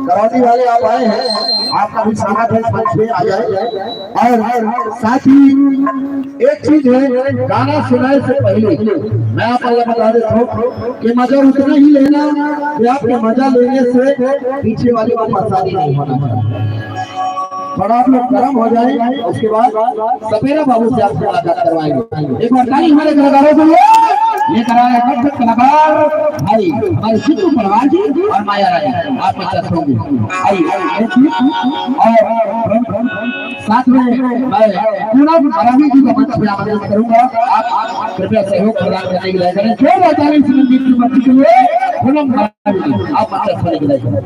करौली वाले आप आए हैं, आपका भी स्वागत है, मंच पे आ जाए। और साथ ही एक चीज है, गाना सुनाने से पहले मैं आप बता देता हूँ कि मजा उतना ही लेना कि आपके मजा लेने से पीछे वाले को परेशानी नहीं होना चाहिए। थोड़ा आप लोग गर्म हो जाए, उसके बाद सपेरा बाबू से आप मुलाकात करवाएंगे। एक बार ताली हमारे कलाकारों के लिए लेकर आए हैं कलाकार भाई हमारे सिद्धू परवार जी और माया रानी, आपके साथ होंगे। आइए और साथ में मैं पूनम भरावी जी का मंच पे आमंत्रित करूंगा। आप कृपया सहयोग प्रदान करने के लिए करें। जो ताली संगीत की मंच के लिए पूनम भरावी जी आप मंच पर के लिए करें।